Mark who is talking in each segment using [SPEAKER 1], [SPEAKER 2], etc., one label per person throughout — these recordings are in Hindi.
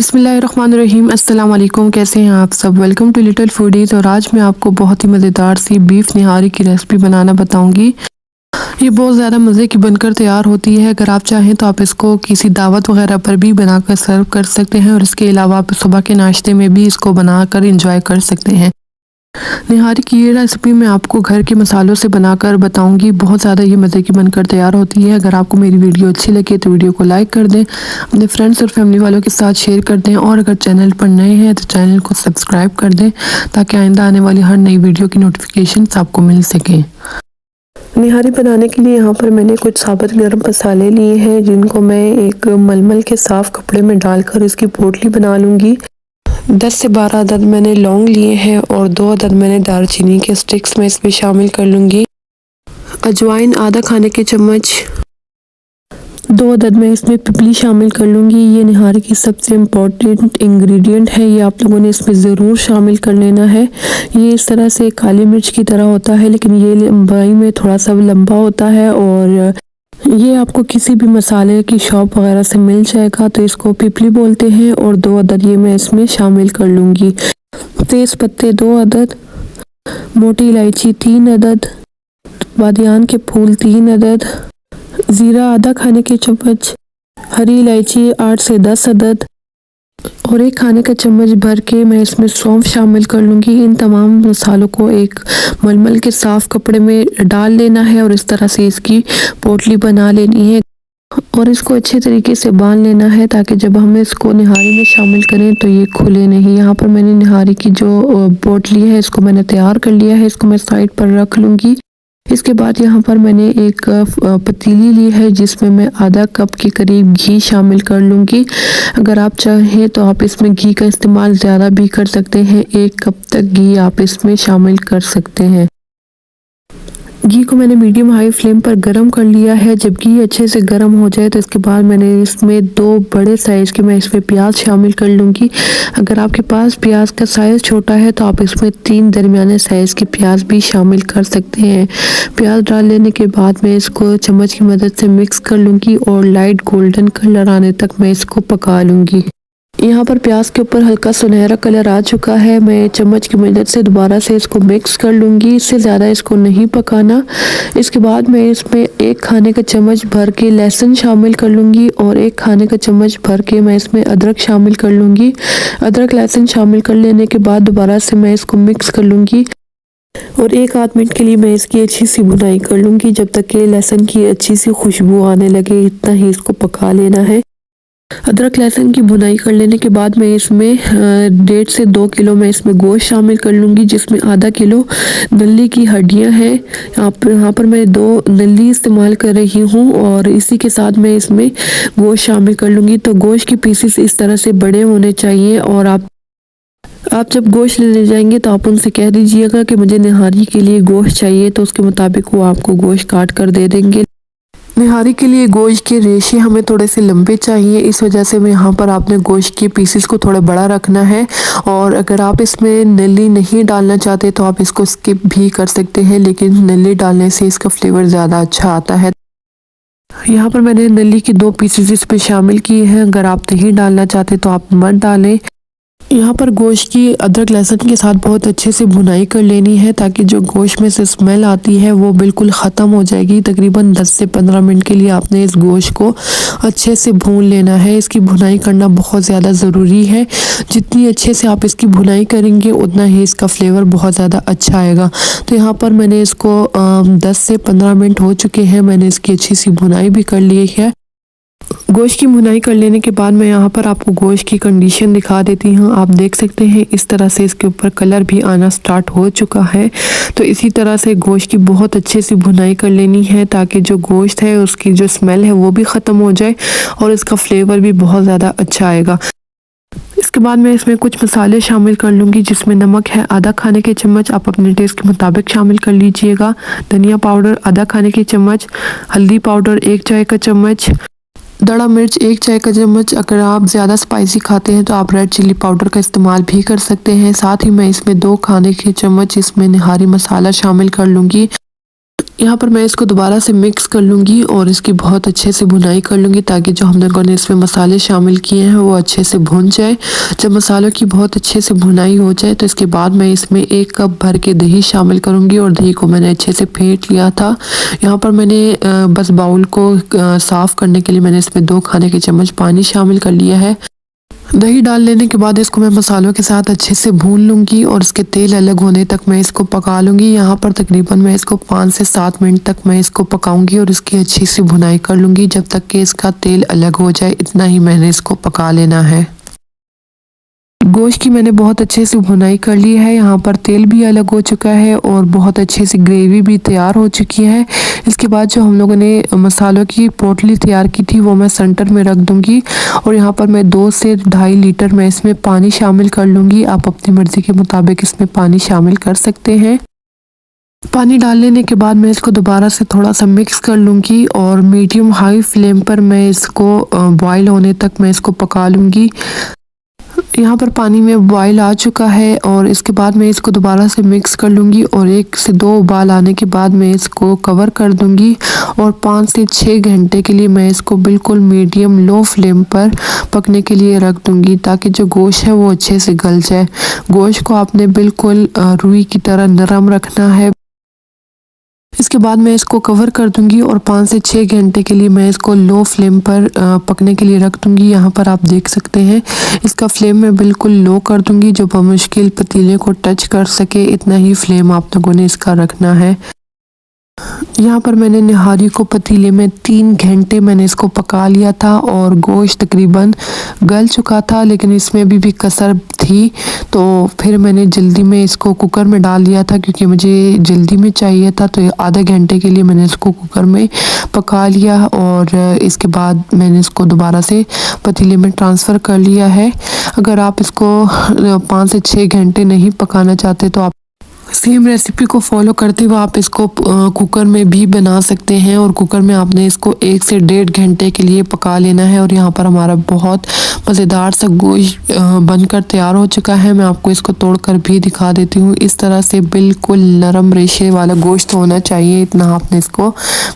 [SPEAKER 1] बिस्मिल्लाहिर्रहमानिर्रहीम। अस्सलाम वालेकुम। कैसे हैं आप सब? Welcome to little foodies. और आज मैं आपको बहुत ही मज़ेदार सी बीफ निहारी की रेसिपी बनाना बताऊंगी। ये बहुत ज़्यादा मज़े की बनकर तैयार होती है। अगर आप चाहें तो आप इसको किसी दावत वगैरह पर भी बनाकर सर्व कर सकते हैं और इसके अलावा आप सुबह के नाश्ते में भी इसको बनाकर इंजॉय कर सकते हैं। निहारी की ये रेसिपी मैं आपको घर के मसालों से बनाकर बताऊंगी। बहुत ज़्यादा ये मज़े की बनकर तैयार होती है। अगर आपको मेरी वीडियो अच्छी लगे तो वीडियो को लाइक कर दें, अपने फ्रेंड्स और फैमिली वालों के साथ शेयर कर दें, और अगर चैनल पर नए हैं तो चैनल को सब्सक्राइब कर दें ताकि आइंदा आने वाली हर नई वीडियो की नोटिफिकेशन आपको मिल सके। निहारी बनाने के लिए यहाँ पर मैंने कुछ साबुत गर्म मसाले लिए हैं जिनको मैं एक मलमल के साफ़ कपड़े में डालकर इसकी पोटली बना लूँगी। 10 से 12 अदद मैंने लौंग लिए हैं और 2 अदद मैंने दालचीनी के स्टिक्स में इसमें शामिल कर लूँगी। अजवाइन आधा खाने के चम्मच, 2 अदद मैं इसमें पिपली शामिल कर लूँगी। ये निहारी की सबसे इम्पोर्टेंट इंग्रेडिएंट है, ये आप लोगों ने इसमें ज़रूर शामिल कर लेना है। ये इस तरह से काली मिर्च की तरह होता है लेकिन ये लंबाई में थोड़ा सा लंबा होता है और ये आपको किसी भी मसाले की शॉप वगैरह से मिल जाएगा। तो इसको पिपली बोलते हैं। और 2 अदद ये मैं इसमें शामिल कर लूँगी। तेज़ पत्ते 2 अदद, मोटी इलायची 3 अदद, बादियान के फूल 3 अदद, ज़ीरा आधा खाने के चम्मच, हरी इलायची 8 से 10 अदद और 1 खाने का चम्मच भर के मैं इसमें सौंफ शामिल कर लूँगी। इन तमाम मसालों को एक मलमल के साफ़ कपड़े में डाल लेना है और इस तरह से इसकी पोटली बना लेनी है और इसको अच्छे तरीके से बांध लेना है ताकि जब हम इसको निहारी में शामिल करें तो ये खुले नहीं। यहाँ पर मैंने निहारी की जो पोटली है इसको मैंने तैयार कर लिया है, इसको मैं साइड पर रख लूँगी। इसके बाद यहाँ पर मैंने एक पतीली ली है जिसमें मैं आधा कप के करीब घी शामिल कर लूँगी। अगर आप चाहें तो आप इसमें घी का इस्तेमाल ज़्यादा भी कर सकते हैं, 1 कप तक घी आप इसमें शामिल कर सकते हैं। घी को मैंने मीडियम हाई फ्लेम पर गरम कर लिया है। जब घी अच्छे से गरम हो जाए तो इसके बाद मैंने इसमें 2 बड़े साइज़ के मैं इसमें प्याज शामिल कर लूँगी। अगर आपके पास प्याज का साइज़ छोटा है तो आप इसमें 3 दरमियाने साइज़ के प्याज भी शामिल कर सकते हैं। प्याज डाल लेने के बाद मैं इसको चम्मच की मदद से मिक्स कर लूँगी और लाइट गोल्डन कलर आने तक मैं इसको पका लूँगी। यहाँ पर प्याज के ऊपर हल्का सुनहरा कलर आ चुका है। मैं चम्मच की मदद से दोबारा से इसको मिक्स कर लूँगी, इससे ज़्यादा इसको नहीं पकाना। इसके बाद मैं इसमें 1 खाने का चम्मच भर के लहसुन शामिल कर लूँगी और 1 खाने का चम्मच भर के मैं इसमें अदरक शामिल कर लूँगी। अदरक लहसुन शामिल कर लेने के बाद दोबारा से मैं इसको मिक्स कर लूँगी और 1 आध मिनट के लिए मैं इसकी अच्छी सी भुनाई कर लूँगी जब तक कि लहसुन की अच्छी सी खुशबू आने लगे। इतना ही इसको पका लेना है। अदरक लहसुन की भुनाई कर लेने के बाद मैं इसमें 1.5 से 2 किलो मैं इसमें गोश्त शामिल कर लूँगी जिसमें आधा किलो नल्ली की हड्डियाँ हैं। यहाँ पर मैं 2 नल्ली इस्तेमाल कर रही हूँ और इसी के साथ मैं इसमें गोश्त शामिल कर लूँगी। तो गोश्त की पीसेस इस तरह से बड़े होने चाहिए और आप जब गोश्त लेने जाएंगे तो आप उनसे कह दीजिएगा कि मुझे निहारी के लिए गोश्त चाहिए, तो उसके मुताबिक वो आपको गोश्त काट कर दे देंगे। निहारी के लिए गोश्त के रेशे हमें थोड़े से लंबे चाहिए, इस वजह से मैं यहाँ पर आपने गोश्त के पीसेस को थोड़ा बड़ा रखना है। और अगर आप इसमें नली नहीं डालना चाहते तो आप इसको स्किप भी कर सकते हैं, लेकिन नली डालने से इसका फ्लेवर ज़्यादा अच्छा आता है। यहाँ पर मैंने नली की 2 पीसेस इस पर शामिल किए हैं। अगर आप नहीं डालना चाहते तो आप मत डालें। यहाँ पर गोश्त की अदरक लहसुन के साथ बहुत अच्छे से भुनाई कर लेनी है ताकि जो गोश्त में से स्मेल आती है वो बिल्कुल ख़त्म हो जाएगी। तकरीबन 10 से 15 मिनट के लिए आपने इस गोश्त को अच्छे से भून लेना है। इसकी भुनाई करना बहुत ज़्यादा ज़रूरी है। जितनी अच्छे से आप इसकी भुनाई करेंगे उतना ही इसका फ्लेवर बहुत ज़्यादा अच्छा आएगा। तो यहाँ पर मैंने इसको 10 से 15 मिनट हो चुके हैं, मैंने इसकी अच्छी सी भुनाई भी कर ली है। गोश्त की भुनाई कर लेने के बाद मैं यहाँ पर आपको गोश्त की कंडीशन दिखा देती हूँ। आप देख सकते हैं इस तरह से इसके ऊपर कलर भी आना स्टार्ट हो चुका है। तो इसी तरह से गोश्त की बहुत अच्छे से भुनाई कर लेनी है ताकि जो गोश्त है उसकी जो स्मेल है वो भी ख़त्म हो जाए और इसका फ्लेवर भी बहुत ज़्यादा अच्छा आएगा। इसके बाद मैं इसमें कुछ मसाले शामिल कर लूँगी जिसमें नमक है आधा खाने के चम्मच, आप अपने टेस्ट के मुताबिक शामिल कर लीजिएगा। धनिया पाउडर आधा खाने के चम्मच, हल्दी पाउडर 1 चाय का चम्मच, दड़ा मिर्च 1 चाय का चम्मच। अगर आप ज़्यादा स्पाइसी खाते हैं तो आप रेड चिली पाउडर का इस्तेमाल भी कर सकते हैं। साथ ही मैं इसमें 2 खाने के चम्मच इसमें निहारी मसाला शामिल कर लूँगी। यहाँ पर मैं इसको दोबारा से मिक्स कर लूँगी और इसकी बहुत अच्छे से भुनाई कर लूँगी ताकि जो हम लोगों ने इसमें मसाले शामिल किए हैं वो अच्छे से भुन जाए। जब मसालों की बहुत अच्छे से भुनाई हो जाए तो इसके बाद मैं इसमें 1 कप भर के दही शामिल करूँगी और दही को मैंने अच्छे से फेंट लिया था। यहाँ पर मैंने बस बाउल को साफ़ करने के लिए मैंने इसमें 2 खाने के चम्मच पानी शामिल कर लिया है। दही डाल लेने के बाद इसको मैं मसालों के साथ अच्छे से भून लूँगी और इसके तेल अलग होने तक मैं इसको पका लूँगी। यहाँ पर तकरीबन मैं इसको 5 से 7 मिनट तक मैं इसको पकाऊँगी और इसकी अच्छी सी भुनाई कर लूँगी जब तक कि इसका तेल अलग हो जाए। इतना ही मैंने इसको पका लेना है। गोश्त की मैंने बहुत अच्छे से भुनाई कर ली है। यहाँ पर तेल भी अलग हो चुका है और बहुत अच्छी सी ग्रेवी भी तैयार हो चुकी है। इसके बाद जो हम लोगों ने मसालों की पोटली तैयार की थी वो मैं सेंटर में रख दूंगी और यहाँ पर मैं 2 से 2.5 लीटर मैं इसमें पानी शामिल कर लूँगी। आप अपनी मर्ज़ी के मुताबिक इसमें पानी शामिल कर सकते हैं। पानी डाल लेने के बाद मैं इसको दोबारा से थोड़ा सा मिक्स कर लूँगी और मीडियम हाई फ्लेम पर मैं इसको बॉयल होने तक मैं इसको पका लूँगी। यहाँ पर पानी में बॉयल आ चुका है और इसके बाद मैं इसको दोबारा से मिक्स कर लूँगी और 1 से 2 उबाल आने के बाद मैं इसको कवर कर दूँगी और 5 से 6 घंटे के लिए मैं इसको बिल्कुल मीडियम लो फ्लेम पर पकने के लिए रख दूँगी ताकि जो गोश्त है वो अच्छे से गल जाए। गोश्त को आपने बिल्कुल रुई की तरह नरम रखना है। इसके बाद मैं इसको कवर कर दूंगी और 5 से 6 घंटे के लिए मैं इसको लो फ्लेम पर पकने के लिए रख दूंगी। यहाँ पर आप देख सकते हैं इसका फ्लेम मैं बिल्कुल लो कर दूंगी जो बमुश्किल पतीले को टच कर सके, इतना ही फ्लेम आप लोगों ने इसका रखना है। यहाँ पर मैंने निहारी को पतीले में 3 घंटे मैंने इसको पका लिया था और गोश्त तकरीबन गल चुका था लेकिन इसमें भी कसर थी, तो फिर मैंने जल्दी में इसको कुकर में डाल दिया था क्योंकि मुझे जल्दी में चाहिए था। तो आधे घंटे के लिए मैंने इसको कुकर में पका लिया और इसके बाद मैंने इसको दोबारा से पतीले में ट्रांसफ़र कर लिया है। अगर आप इसको 5 से 6 घंटे नहीं पकाना चाहते तो आप सेम रेसिपी को फॉलो करते हुए आप इसको कुकर में भी बना सकते हैं और कुकर में आपने इसको 1 से 1.5 घंटे के लिए पका लेना है। और यहाँ पर हमारा बहुत मज़ेदार सा गोश्त बनकर तैयार हो चुका है। मैं आपको इसको तोड़कर भी दिखा देती हूँ। इस तरह से बिल्कुल नरम रेशे वाला गोश्त होना चाहिए, इतना आपने इसको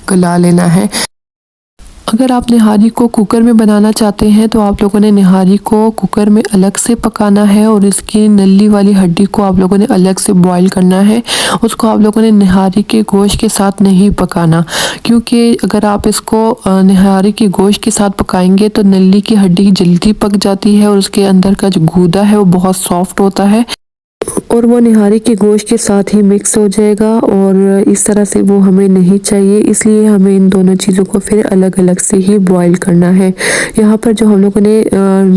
[SPEAKER 1] गला लेना है। अगर आप निहारी को कुकर में बनाना चाहते हैं तो आप लोगों ने निहारी को कुकर में अलग से पकाना है और इसकी नली वाली हड्डी को आप लोगों ने अलग से बॉईल करना है। उसको आप लोगों ने निहारी के गोश्त के साथ नहीं पकाना, क्योंकि अगर आप इसको निहारी के गोश्त के साथ पकाएंगे तो नली की हड्डी जल्दी पक जाती है और उसके अंदर का जो गूदा है वो बहुत सॉफ्ट होता है और वो निहारी के गोश्त के साथ ही मिक्स हो जाएगा और इस तरह से वो हमें नहीं चाहिए। इसलिए हमें इन दोनों चीज़ों को फिर अलग अलग से ही बॉईल करना है। यहाँ पर जो हम लोगों ने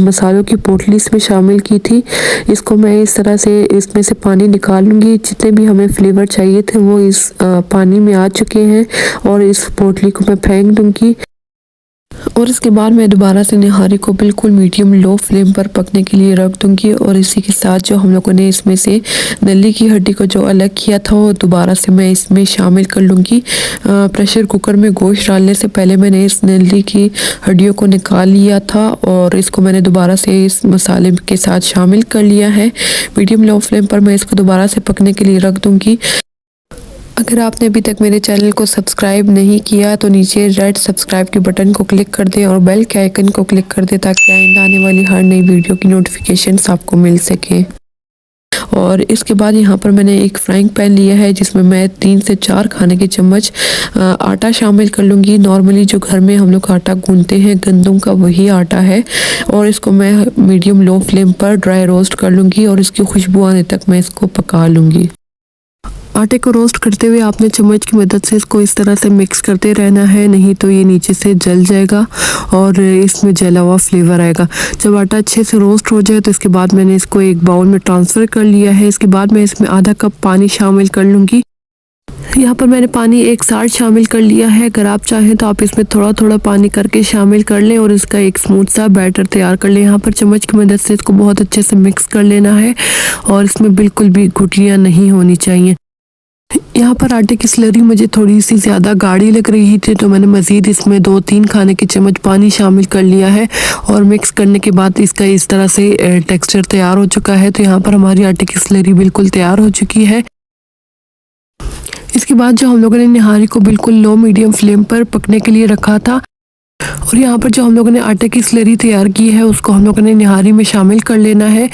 [SPEAKER 1] मसालों की पोटली इसमें शामिल की थी, इसको मैं इस तरह से इसमें से पानी निकाल लूँगी। जितने भी हमें फ्लेवर चाहिए थे वो इस पानी में आ चुके हैं और इस पोटली को मैं फेंक दूँगी और इसके बाद मैं दोबारा से निहारी को बिल्कुल मीडियम लो फ्लेम पर पकने के लिए रख दूंगी। और इसी के साथ जो हम लोगों ने इसमें से नली की हड्डी को जो अलग किया था वो दोबारा से मैं इसमें शामिल कर लूँगी। प्रेशर कुकर में गोश्त डालने से पहले मैंने इस नली की हड्डियों को निकाल लिया था और इसको मैंने दोबारा से इस मसाले के साथ शामिल कर लिया है। मीडियम लो फ्लेम पर मैं इसको दोबारा से पकने के लिए रख दूँगी। अगर आपने अभी तक मेरे चैनल को सब्सक्राइब नहीं किया तो नीचे रेड सब्सक्राइब के बटन को क्लिक कर दें और बेल के आइकन को क्लिक कर दें ताकि आइंदा आने वाली हर नई वीडियो की नोटिफिकेशंस आपको मिल सके। और इसके बाद यहाँ पर मैंने एक फ्राइंग पैन लिया है जिसमें मैं 3 से 4 खाने के चम्मच आटा शामिल कर लूँगी। नॉर्मली जो घर में हम लोग आटा गूंथते हैं गंदम का वही आटा है और इसको मैं मीडियम लो फ्लेम पर ड्राई रोस्ट कर लूँगी और इसकी खुशबू आने तक मैं इसको पका लूँगी। आटे को रोस्ट करते हुए आपने चम्मच की मदद से इसको इस तरह से मिक्स करते रहना है, नहीं तो ये नीचे से जल जाएगा और इसमें जला हुआ फ्लेवर आएगा। जब आटा अच्छे से रोस्ट हो जाए तो इसके बाद मैंने इसको एक बाउल में ट्रांसफ़र कर लिया है। इसके बाद मैं इसमें आधा कप पानी शामिल कर लूँगी। यहाँ पर मैंने पानी एक साथ शामिल कर लिया है। अगर आप चाहें तो आप इसमें थोड़ा थोड़ा पानी करके शामिल कर लें और इसका एक स्मूथ सा बैटर तैयार कर लें। यहाँ पर चम्मच की मदद से इसको बहुत अच्छे से मिक्स कर लेना है और इसमें बिल्कुल भी गुठलियाँ नहीं होनी चाहिए। यहाँ पर आटे की स्लरी मुझे थोड़ी सी ज़्यादा गाढ़ी लग रही थी तो मैंने मज़ीद इसमें 2-3 खाने के चम्मच पानी शामिल कर लिया है और मिक्स करने के बाद इसका इस तरह से टेक्सचर तैयार हो चुका है। तो यहाँ पर हमारी आटे की स्लरी बिल्कुल तैयार हो चुकी है। इसके बाद जो हम लोगों ने निहारी को बिल्कुल लो मीडियम फ्लेम पर पकने के लिए रखा था और यहाँ पर जो हम लोगों ने आटे की स्लरी तैयार की है उसको हम लोगों ने निहारी में शामिल कर लेना है।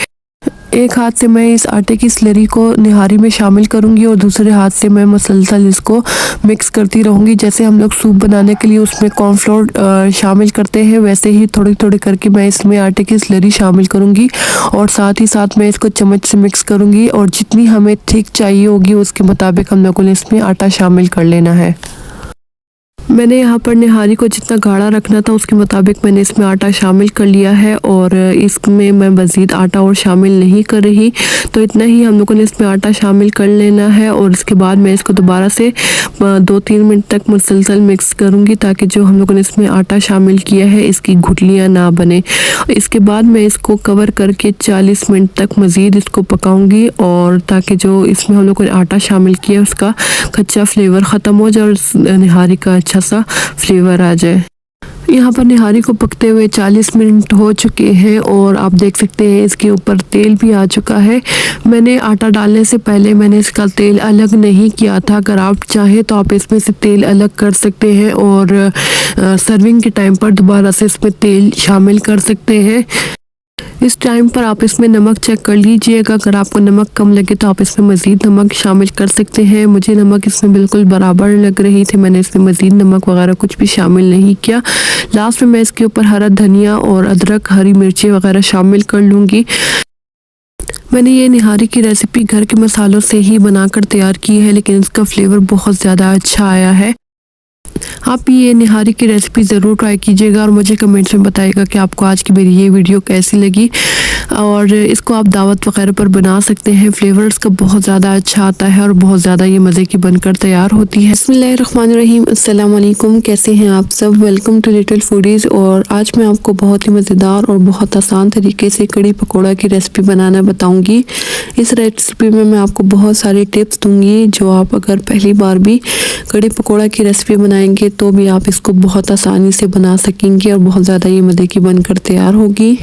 [SPEAKER 1] एक हाथ से मैं इस आटे की स्लरी को निहारी में शामिल करूंगी और दूसरे हाथ से मैं मुसलसल इसको मिक्स करती रहूंगी। जैसे हम लोग सूप बनाने के लिए उसमें कॉर्नफ्लोर शामिल करते हैं वैसे ही थोड़ी थोड़ी करके मैं इसमें आटे की स्लरी शामिल करूंगी और साथ ही साथ मैं इसको चम्मच से मिक्स करूंगी और जितनी हमें थिक चाहिए होगी उसके मुताबिक हम लोगों ने इसमें आटा शामिल कर लेना है। मैंने यहाँ पर निहारी को जितना गाढ़ा रखना था उसके मुताबिक मैंने इसमें आटा शामिल कर लिया है और इसमें मैं मज़ीद आटा और शामिल नहीं कर रही, तो इतना ही हम लोगों ने इसमें आटा शामिल कर लेना है और इसके बाद मैं इसको दोबारा से 2-3 मिनट तक मुसलसल मिक्स करूँगी ताकि जो हम लोगों ने इसमें आटा शामिल किया है इसकी गुठलियाँ ना बने। इसके बाद मैं इसको कवर करके 40 मिनट तक मज़ीद इसको पकाऊँगी और ताकि जो इसमें हम लोगों ने आटा शामिल किया उसका कच्चा फ्लेवर ख़त्म हो जाए और निहारी का अच्छा सा फ्लेवर आ जाए। यहाँ पर निहारी को पकते हुए 40 मिनट हो चुके हैं और आप देख सकते हैं इसके ऊपर तेल भी आ चुका है। मैंने आटा डालने से पहले मैंने इसका तेल अलग नहीं किया था। अगर आप चाहें तो आप इसमें से तेल अलग कर सकते हैं और सर्विंग के टाइम पर दोबारा से इसमें तेल शामिल कर सकते हैं। इस टाइम पर आप इसमें नमक चेक कर लीजिएगा, अगर आपको नमक कम लगे तो आप इसमें मज़ीद नमक शामिल कर सकते हैं। मुझे नमक इसमें बिल्कुल बराबर लग रही थी, मैंने इसमें मज़ीद नमक वगैरह कुछ भी शामिल नहीं किया। लास्ट में मैं इसके ऊपर हरा धनिया और अदरक, हरी मिर्ची वगैरह शामिल कर लूँगी। मैंने ये निहारी की रेसिपी घर के मसालों से ही बनाकर तैयार की है लेकिन इसका फ्लेवर बहुत ज़्यादा अच्छा आया है। आप ये निहारी की रेसिपी ज़रूर ट्राई कीजिएगा और मुझे कमेंट्स में बताइएगा कि आपको आज की मेरी ये वीडियो कैसी लगी। और इसको आप दावत वगैरह पर बना सकते हैं, फ्लेवर इसका बहुत ज़्यादा अच्छा आता है और बहुत ज़्यादा ये मज़े की बनकर तैयार होती है। बिस्मिल्लाहिर्रहमानिर्रहीम, अस्सलाम वालेकुम, कैसे हैं आप सब। Welcome to little foodies. और आज मैं आपको बहुत ही मज़ेदार और बहुत आसान तरीके से कड़ी पकौड़ा की रेसिपी बनाना बताऊँगी। इस रेसिपी में मैं आपको बहुत सारे टिप्स दूँगी जो आप अगर पहली बार भी कड़ी पकौड़ा की रेसिपी बनाएंगे तो भी आप इसको बहुत आसानी से बना सकेंगे और बहुत ज़्यादा ये मज़े की बनकर तैयार होगी।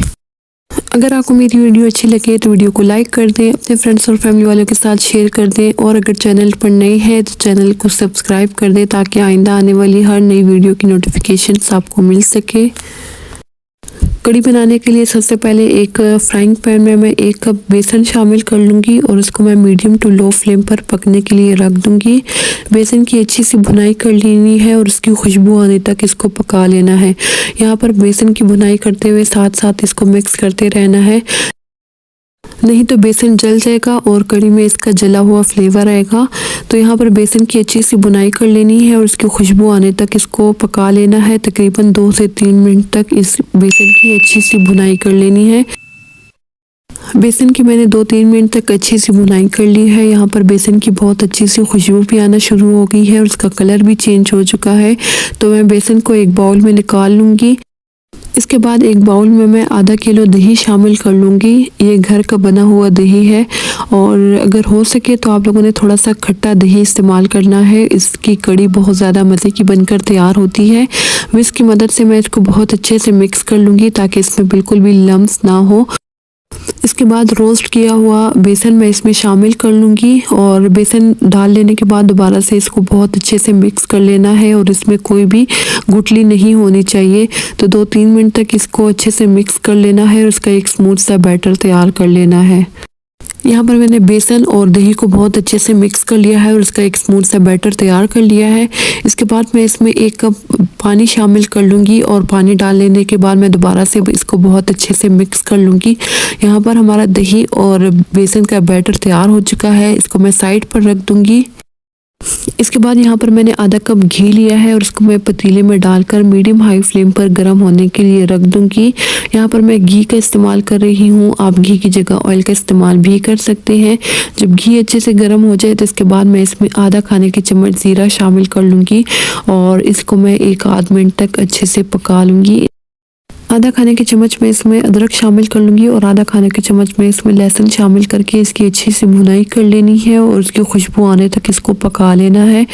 [SPEAKER 1] अगर आपको मेरी वीडियो अच्छी लगे तो वीडियो को लाइक कर दें, अपने फ्रेंड्स और फैमिली वालों के साथ शेयर कर दें और अगर चैनल पर नए हैं तो चैनल को सब्सक्राइब कर दें ताकि आइंदा आने वाली हर नई वीडियो की नोटिफिकेशंस आपको मिल सके। कड़ी बनाने के लिए सबसे पहले एक फ्राइंग पैन में मैं 1 कप बेसन शामिल कर लूँगी और उसको मैं मीडियम टू लो फ्लेम पर पकने के लिए रख दूँगी। बेसन की अच्छी सी भुनाई कर लेनी है और उसकी खुशबू आने तक इसको पका लेना है। यहाँ पर बेसन की भुनाई करते हुए साथ साथ इसको मिक्स करते रहना है, नहीं तो बेसन जल जाएगा और कड़ी में इसका जला हुआ फ्लेवर आएगा। तो यहाँ पर बेसन की अच्छी सी भुनाई कर लेनी है और उसकी खुशबू आने तक इसको पका लेना है। तकरीबन 2 से 3 मिनट तक इस बेसन की अच्छी सी भुनाई कर लेनी है। बेसन की मैंने 2-3 मिनट तक अच्छी सी भुनाई कर ली है। यहाँ पर बेसन की बहुत अच्छी सी खुशबू भी आना शुरू हो गई है और उसका कलर भी चेंज हो चुका है। तो मैं बेसन को एक बाउल में निकाल लूँगी। इसके बाद एक बाउल में मैं आधा किलो दही शामिल कर लूँगी। ये घर का बना हुआ दही है और अगर हो सके तो आप लोगों ने थोड़ा सा खट्टा दही इस्तेमाल करना है। इसकी कड़ी बहुत ज़्यादा मज़े की बनकर तैयार होती है। विस्क की मदद से मैं इसको बहुत अच्छे से मिक्स कर लूँगी ताकि इसमें बिल्कुल भी लम्स ना हो। इसके बाद रोस्ट किया हुआ बेसन मैं इसमें शामिल कर लूँगी और बेसन डाल लेने के बाद दोबारा से इसको बहुत अच्छे से मिक्स कर लेना है और इसमें कोई भी गुठली नहीं होनी चाहिए। तो 2-3 मिनट तक इसको अच्छे से मिक्स कर लेना है और उसका एक स्मूथ सा बैटर तैयार कर लेना है। यहाँ पर मैंने बेसन और दही को बहुत अच्छे से मिक्स कर लिया है और उसका एक स्मूथ सा बैटर तैयार कर लिया है। इसके बाद मैं इसमें 1 कप पानी शामिल कर लूँगी और पानी डाल लेने के बाद मैं दोबारा से इसको बहुत अच्छे से मिक्स कर लूँगी। यहाँ पर हमारा दही और बेसन का बैटर तैयार हो चुका है, इसको मैं साइड पर रख दूँगी। इसके बाद यहाँ पर मैंने आधा कप घी लिया है और उसको मैं पतीले में डालकर मीडियम हाई फ्लेम पर गर्म होने के लिए रख दूंगी। यहाँ पर मैं घी का इस्तेमाल कर रही हूँ, आप घी की जगह ऑयल का इस्तेमाल भी कर सकते हैं। जब घी अच्छे से गर्म हो जाए तो इसके बाद मैं इसमें आधा खाने की चम्मच ज़ीरा शामिल कर लूँगी और इसको मैं 1-8 मिनट तक अच्छे से पका लूँगी। आधा खाने की चम्मच में इसमें अदरक शामिल कर लूँगी और आधा खाने की चम्मच में इसमें लहसुन शामिल करके इसकी अच्छी सी भुनाई कर लेनी है और उसकी खुशबू आने तक इसको पका लेना है।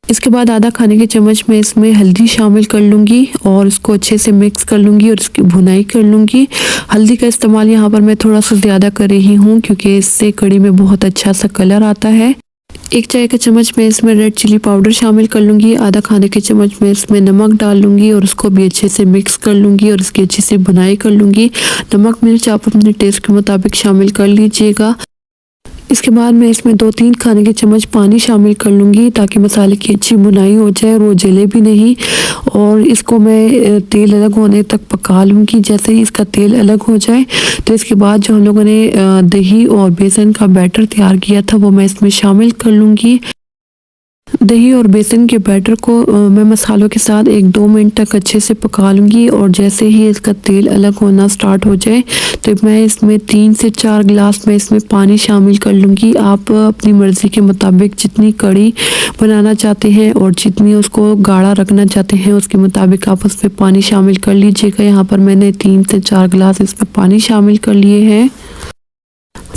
[SPEAKER 1] इसके बाद आधा खाने की चम्मच में इसमें हल्दी शामिल कर लूँगी और इसको अच्छे से मिक्स कर लूँगी और इसकी भुनाई कर लूँगी। हल्दी का इस्तेमाल यहाँ पर मैं थोड़ा सा ज़्यादा कर रही हूँ क्योंकि इससे कड़ी में बहुत अच्छा सा कलर आता है।
[SPEAKER 2] 1 चाय का चम्मच मैं इसमें रेड चिली पाउडर शामिल कर लूँगी। आधा खाने के चम्मच मैं इसमें नमक डाल लूँगी और उसको भी अच्छे से मिक्स कर लूँगी और इसकी अच्छे से भुनाई कर लूँगी। नमक मिर्च आप अपने टेस्ट के मुताबिक शामिल कर लीजिएगा। इसके बाद मैं इसमें 2-3 खाने के चम्मच पानी शामिल कर लूँगी ताकि मसाले की अच्छी भुनाई हो जाए और वो जले भी नहीं। और इसको मैं तेल अलग होने तक पका लूँगी। जैसे ही इसका तेल अलग हो जाए तो इसके बाद जो हम लोगों ने दही और बेसन का बैटर तैयार किया था वो मैं इसमें शामिल कर लूँगी। दही और बेसन के बैटर को मैं मसालों के साथ 1-2 मिनट तक अच्छे से पका लूँगी और जैसे ही इसका तेल अलग होना स्टार्ट हो जाए तो मैं इसमें 3 से 4 गिलास में इसमें पानी शामिल कर लूँगी। आप अपनी मर्ज़ी के मुताबिक जितनी कड़ी बनाना चाहते हैं और जितनी उसको गाढ़ा रखना चाहते हैं उसके मुताबिक आप उसमें पानी शामिल कर लीजिएगा। यहाँ पर मैंने 3 से 4 गिलास इसमें पानी शामिल कर लिए हैं।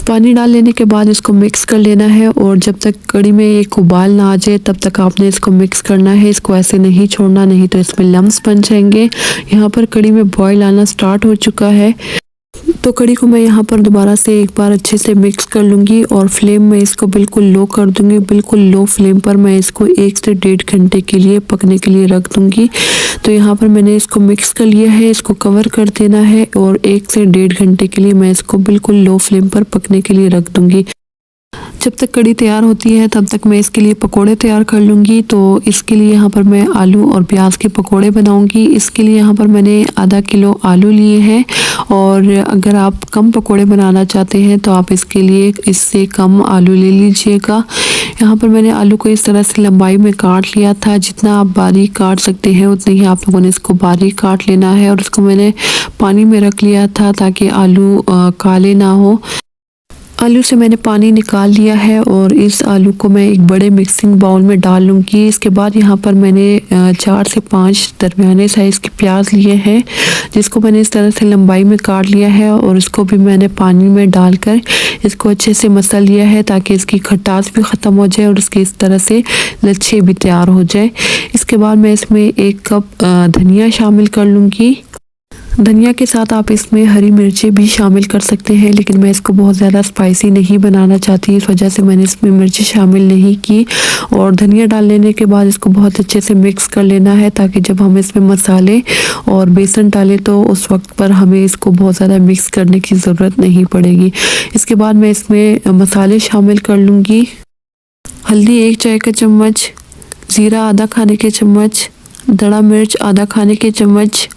[SPEAKER 2] पानी डाल लेने के बाद इसको मिक्स कर लेना है और जब तक कड़ी में एक उबाल ना आ जाए तब तक आपने इसको मिक्स करना है। इसको ऐसे नहीं छोड़ना, नहीं तो इसमें लम्स बन जाएंगे। यहाँ पर कड़ी में बॉईल आना स्टार्ट हो चुका है तो कड़ी को मैं यहाँ पर दोबारा से एक बार अच्छे से मिक्स कर लूँगी और फ्लेम में इसको बिल्कुल लो कर दूँगी। बिल्कुल लो फ्लेम पर मैं इसको 1 से 1.5 घंटे के लिए पकने के लिए रख दूँगी। तो यहाँ पर मैंने इसको मिक्स कर लिया है, इसको कवर कर देना है और 1 से 1.5 घंटे के लिए मैं इसको बिल्कुल लो फ्लेम पर पकने के लिए रख दूँगी। जब तक कड़ी तैयार होती है तब तक मैं इसके लिए पकोड़े तैयार कर लूँगी। तो इसके लिए यहाँ पर मैं आलू और प्याज के पकोड़े बनाऊँगी। इसके लिए यहाँ पर मैंने आधा किलो आलू लिए हैं और अगर आप कम पकोड़े बनाना चाहते हैं तो आप इसके लिए इससे कम आलू ले लीजिएगा। यहाँ पर मैंने आलू को इस तरह से लंबाई में काट लिया था। जितना आप बारीक काट सकते हैं उतने ही आप लोगों ने इसको बारीक काट लेना है और इसको मैंने पानी में रख लिया था ताकि आलू काले ना हो। आलू से मैंने पानी निकाल लिया है और इस आलू को मैं एक बड़े मिक्सिंग बाउल में डाल लूँगी। इसके बाद यहाँ पर मैंने 4 से 5 दरमियाने साइज़ के प्याज लिए हैं जिसको मैंने इस तरह से लंबाई में काट लिया है और इसको भी मैंने पानी में डालकर इसको अच्छे से मसल लिया है ताकि इसकी खटास भी ख़त्म हो जाए और इसके इस तरह से लच्छे भी तैयार हो जाए। इसके बाद मैं इसमें 1 कप धनिया शामिल कर लूँगी। धनिया के साथ आप इसमें हरी मिर्चें भी शामिल कर सकते हैं, लेकिन मैं इसको बहुत ज़्यादा स्पाइसी नहीं बनाना चाहती, इस वजह से मैंने इसमें मिर्ची शामिल नहीं की। और धनिया डाल लेने के बाद इसको बहुत अच्छे से मिक्स कर लेना है ताकि जब हम इसमें मसाले और बेसन डालें तो उस वक्त पर हमें इसको बहुत ज़्यादा मिक्स करने की ज़रूरत नहीं पड़ेगी। इसके बाद मैं इसमें मसाले शामिल कर लूँगी। हल्दी 1 चाय का चम्मच, ज़ीरा आधा खाने के चम्मच, दड़ा मिर्च आधा खाने के चम्मच,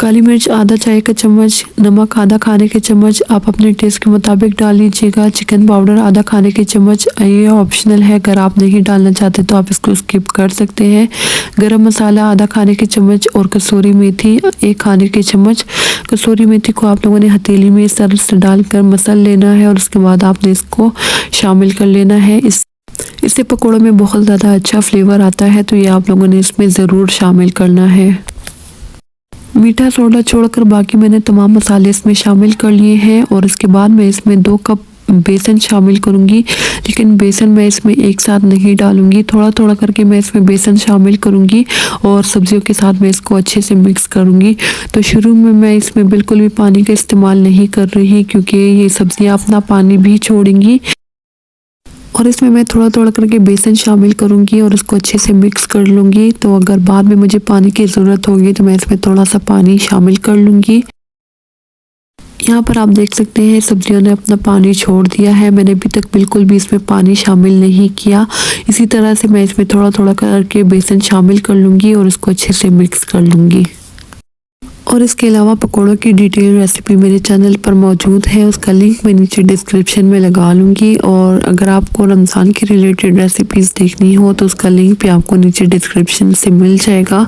[SPEAKER 2] काली मिर्च आधा चाय का चम्मच, नमक आधा खाने के चम्मच आप अपने टेस्ट के मुताबिक डाल लीजिएगा। चिकन पाउडर आधा खाने के चम्मच, ये ऑप्शनल है, अगर आप नहीं डालना चाहते तो आप इसको स्किप कर सकते हैं। गरम मसाला आधा खाने के चम्मच और कसूरी मेथी 1 खाने के चम्मच। कसूरी मेथी को आप लोगों ने हथेली में इस तरह से डालकर मसल लेना है और उसके बाद आपने इसको शामिल कर लेना है। इससे पकौड़ों में बहुत ज़्यादा अच्छा फ्लेवर आता है, तो ये आप लोगों ने इसमें ज़रूर शामिल करना है। मीठा सोडा छोड़कर बाकी मैंने तमाम मसाले इसमें शामिल कर लिए हैं और इसके बाद मैं इसमें 2 कप बेसन शामिल करूंगी, लेकिन बेसन मैं इसमें एक साथ नहीं डालूंगी, थोड़ा थोड़ा करके मैं इसमें बेसन शामिल करूंगी और सब्जियों के साथ मैं इसको अच्छे से मिक्स करूंगी। तो शुरू में मैं इसमें बिल्कुल भी पानी का इस्तेमाल नहीं कर रही क्योंकि ये सब्जियां अपना पानी भी छोड़ेंगी। और इसमें मैं थोड़ा थोड़ा करके बेसन शामिल करूंगी और इसको अच्छे से मिक्स कर लूँगी। तो अगर बाद में मुझे पानी की ज़रूरत होगी तो मैं इसमें थोड़ा सा पानी शामिल कर लूँगी। यहाँ पर आप देख सकते हैं सब्जियों ने अपना पानी छोड़ दिया है, मैंने अभी तक बिल्कुल भी इसमें पानी शामिल नहीं किया। इसी तरह से मैं इसमें थोड़ा थोड़ा करके बेसन शामिल कर लूँगी और इसको अच्छे से मिक्स कर लूँगी। और इसके अलावा पकौड़ों की डिटेल रेसिपी मेरे चैनल पर मौजूद है, उसका लिंक मैं नीचे डिस्क्रिप्शन में लगा लूँगी। और अगर आपको रमज़ान के रिलेटेड रेसिपीज़ देखनी हो तो उसका लिंक भी आपको नीचे डिस्क्रिप्शन से मिल जाएगा।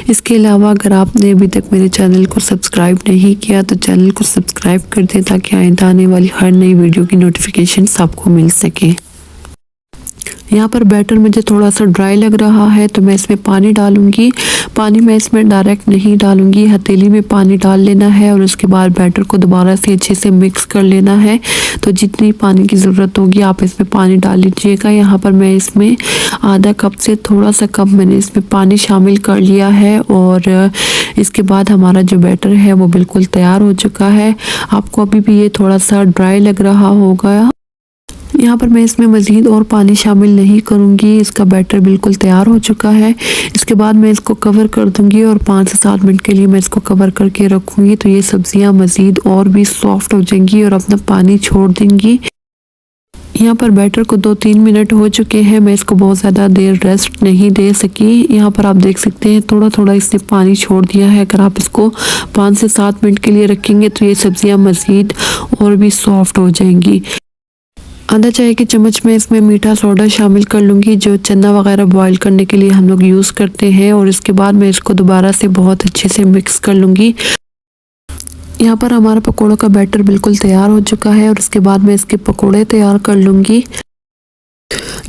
[SPEAKER 2] इसके अलावा अगर आपने अभी तक मेरे चैनल को सब्सक्राइब नहीं किया तो चैनल को सब्सक्राइब कर दें ताकि आइंदा आने वाली हर नई वीडियो की नोटिफिकेशन आपको मिल सके। यहाँ पर बैटर मुझे थोड़ा सा ड्राई लग रहा है तो मैं इसमें पानी डालूंगी। पानी मैं इसमें डायरेक्ट नहीं डालूंगी, हथेली में पानी डाल लेना है और उसके बाद बैटर को दोबारा से अच्छे से मिक्स कर लेना है। तो जितनी पानी की ज़रूरत होगी आप इसमें पानी डाल लीजिएगा। यहाँ पर मैं इसमें आधा कप से थोड़ा सा कम मैंने इसमें पानी शामिल कर लिया है और इसके बाद हमारा जो बैटर है वो बिल्कुल तैयार हो चुका है। आपको अभी भी ये थोड़ा सा ड्राई लग रहा होगा। यहाँ पर मैं इसमें मज़ीद और पानी शामिल नहीं करूँगी। इसका बैटर बिल्कुल तैयार हो चुका है। इसके बाद मैं इसको कवर कर दूँगी और 5 से 7 मिनट के लिए मैं इसको कवर करके रखूँगी। तो ये सब्जियाँ मज़ीद और भी सॉफ्ट हो जाएंगी और अपना पानी छोड़ देंगी। यहाँ पर बैटर को 2-3 मिनट हो चुके हैं। मैं इसको बहुत ज़्यादा देर रेस्ट नहीं दे सकी। यहाँ पर आप देख सकते हैं थोड़ा थोड़ा इसने पानी छोड़ दिया है। अगर आप इसको 5 से 7 मिनट के लिए रखेंगे तो ये सब्जियाँ मज़ीद और भी सॉफ्ट हो जाएंगी। आधा चाय के चम्मच में इसमें मीठा सोडा शामिल कर लूँगी, जो चना वगैरह बॉईल करने के लिए हम लोग यूज़ करते हैं। और इसके बाद मैं इसको दोबारा से बहुत अच्छे से मिक्स कर लूँगी। यहाँ पर हमारा पकोड़ों का बैटर बिल्कुल तैयार हो चुका है और इसके बाद मैं इसके पकोड़े तैयार कर लूँगी।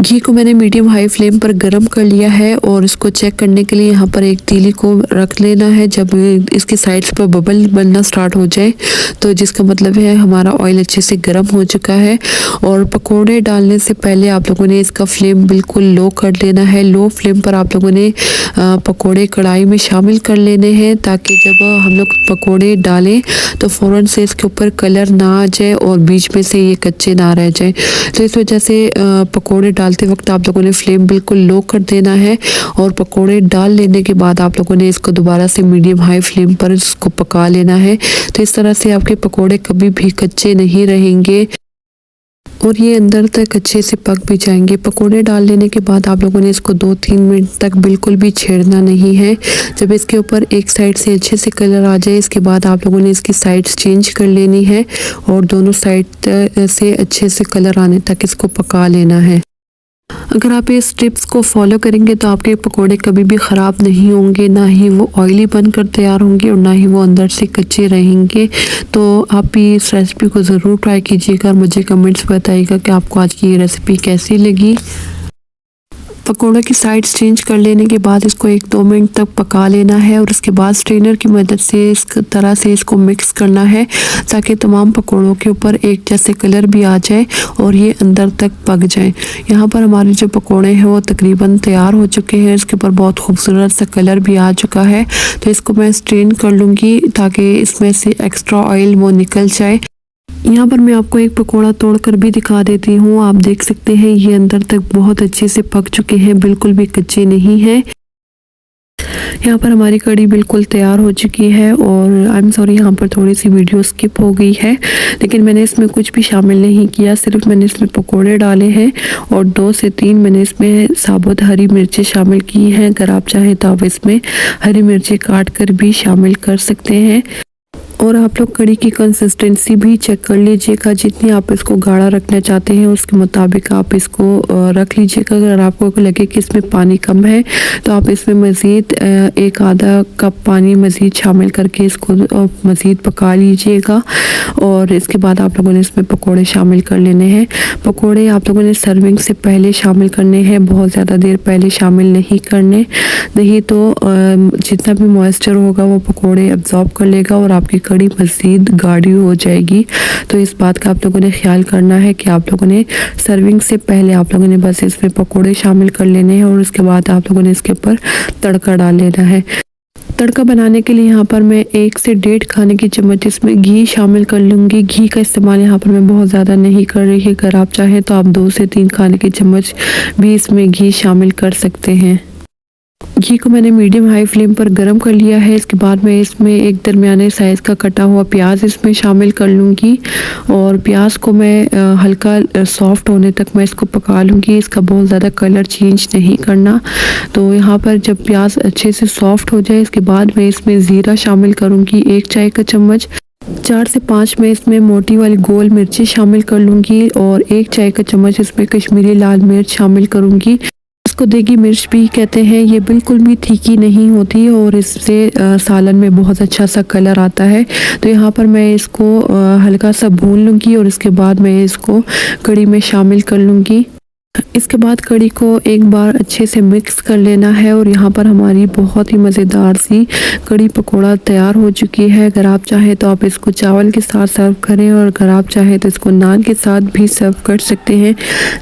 [SPEAKER 2] घी को मैंने मीडियम हाई फ्लेम पर गरम कर लिया है और इसको चेक करने के लिए यहाँ पर एक तीली को रख लेना है। जब इसके साइड्स पर बबल बनना स्टार्ट हो जाए तो जिसका मतलब है हमारा ऑयल अच्छे से गर्म हो चुका है। और पकोड़े डालने से पहले आप लोगों ने इसका फ्लेम बिल्कुल लो कर लेना है। लो फ्लेम पर आप लोगों ने पकोड़े कढ़ाई में शामिल कर लेने हैं, ताकि जब हम लोग पकोड़े डालें तो फ़ौरन से इसके ऊपर कलर ना आ जाए और बीच में से ये कच्चे ना रह जाए। तो इस वजह से पकोड़े डालते वक्त आप लोगों ने फ्लेम बिल्कुल लो कर देना है। और पकोड़े डाल लेने के बाद आप लोगों ने इसको दोबारा से मीडियम हाई फ्लेम पर इसको पका लेना है। तो इस तरह से आपके पकोड़े कभी भी कच्चे नहीं रहेंगे और ये अंदर तक अच्छे से पक भी जाएंगे। पकोड़े डाल लेने के बाद आप लोगों ने इसको 2-3 मिनट तक बिल्कुल भी छेड़ना नहीं है। जब इसके ऊपर एक साइड से अच्छे से कलर आ जाए, इसके बाद आप लोगों ने इसकी साइड्स चेंज कर लेनी है और दोनों साइड से अच्छे से कलर आने तक इसको पका लेना है। अगर आप इस टिप्स को फॉलो करेंगे तो आपके पकोड़े कभी भी ख़राब नहीं होंगे, ना ही वो ऑयली बनकर तैयार होंगे और ना ही वो अंदर से कच्चे रहेंगे। तो आप भी इस रेसिपी को ज़रूर ट्राई कीजिएगा और मुझे कमेंट्स बताइएगा कि आपको आज की ये रेसिपी कैसी लगी। पकोड़ों की साइड्स चेंज कर लेने के बाद इसको 1-2 मिनट तक पका लेना है और उसके बाद स्ट्रेनर की मदद से इस तरह से इसको मिक्स करना है, ताकि तमाम पकोड़ों के ऊपर एक जैसे कलर भी आ जाए और ये अंदर तक पक जाए। यहाँ पर हमारे जो पकोड़े हैं वो तकरीबन तैयार हो चुके हैं। इसके ऊपर बहुत खूबसूरत सा कलर भी आ चुका है। तो इसको मैं स्ट्रेन कर लूँगी ताकि इसमें से एक्स्ट्रा ऑयल वो निकल जाए। यहाँ पर मैं आपको एक पकोड़ा तोड़कर भी दिखा देती हूँ। आप देख सकते हैं ये अंदर तक बहुत अच्छे से पक चुके हैं, बिल्कुल भी कच्चे नहीं हैं। यहाँ पर हमारी कढ़ी बिल्कुल तैयार हो चुकी है और आई एम सॉरी, यहाँ पर थोड़ी सी वीडियो स्किप हो गई है, लेकिन मैंने इसमें कुछ भी शामिल नहीं किया। सिर्फ मैंने इसमें पकोड़े डाले हैं और 2 से 3 मैंने इसमें साबुत हरी मिर्चें शामिल की हैं। अगर आप चाहें तो आप इसमें हरी मिर्चें काट कर भी शामिल कर सकते हैं। और आप लोग कढ़ी की कंसिस्टेंसी भी चेक कर लीजिएगा। जितनी आप इसको गाढ़ा रखना चाहते हैं उसके मुताबिक आप इसको रख लीजिएगा। अगर आपको लगे कि इसमें पानी कम है तो आप इसमें मज़ीद 1-आधा कप पानी मज़ीद शामिल करके इसको मज़ीद पका लीजिएगा। और इसके बाद आप लोगों ने इसमें पकोड़े शामिल कर लेने हैं। पकोड़े आप लोगों ने सर्विंग से पहले शामिल करने हैं, बहुत ज़्यादा देर पहले शामिल नहीं करने, नहीं तो जितना भी मॉइस्चर होगा वो पकोड़े अब्जॉर्ब कर लेगा और आपकी कढ़ी मज़ीद गाढ़ी हो जाएगी। तो इस बात का आप लोगों ने ख्याल करना है कि आप लोगों ने सर्विंग से पहले आप लोगों ने बस इसमें पकोड़े शामिल कर लेने हैं और उसके बाद आप लोगों ने इसके ऊपर तड़का डाल लेना है। तड़का बनाने के लिए यहाँ पर मैं 1 से 1.5 खाने की चम्मच इसमें घी शामिल कर लूँगी। घी का इस्तेमाल यहाँ पर मैं बहुत ज़्यादा नहीं कर रही है। अगर आप चाहें तो आप 2 से 3 खाने की चम्मच भी इसमें घी शामिल कर सकते हैं। घी को मैंने मीडियम हाई फ्लेम पर गरम कर लिया है। इसके बाद मैं इसमें एक दरमियाने साइज़ का कटा हुआ प्याज इसमें शामिल कर लूँगी और प्याज को मैं हल्का सॉफ्ट होने तक मैं इसको पका लूँगी। इसका बहुत ज़्यादा कलर चेंज नहीं करना। तो यहाँ पर जब प्याज अच्छे से सॉफ्ट हो जाए इसके बाद मैं इसमें ज़ीरा शामिल करूँगी 1 चाय का चम्मच। 4 से 5 में इसमें मोटी वाली गोल मिर्ची शामिल कर लूँगी और 1 चाय का चम्मच इसमें कश्मीरी लाल मिर्च शामिल करूँगी। इसको देगी मिर्च भी कहते हैं। ये बिल्कुल भी तीखी नहीं होती और इससे सालन में बहुत अच्छा सा कलर आता है। तो यहाँ पर मैं इसको हल्का सा भून लूँगी और इसके बाद मैं इसको कढ़ी में शामिल कर लूँगी। इसके बाद कड़ी को एक बार अच्छे से मिक्स कर लेना है और यहाँ पर हमारी बहुत ही मज़ेदार सी कड़ी पकोड़ा तैयार हो चुकी है। अगर आप चाहें तो आप इसको चावल के साथ सर्व करें और अगर आप चाहें तो इसको नान के साथ भी सर्व कर सकते हैं।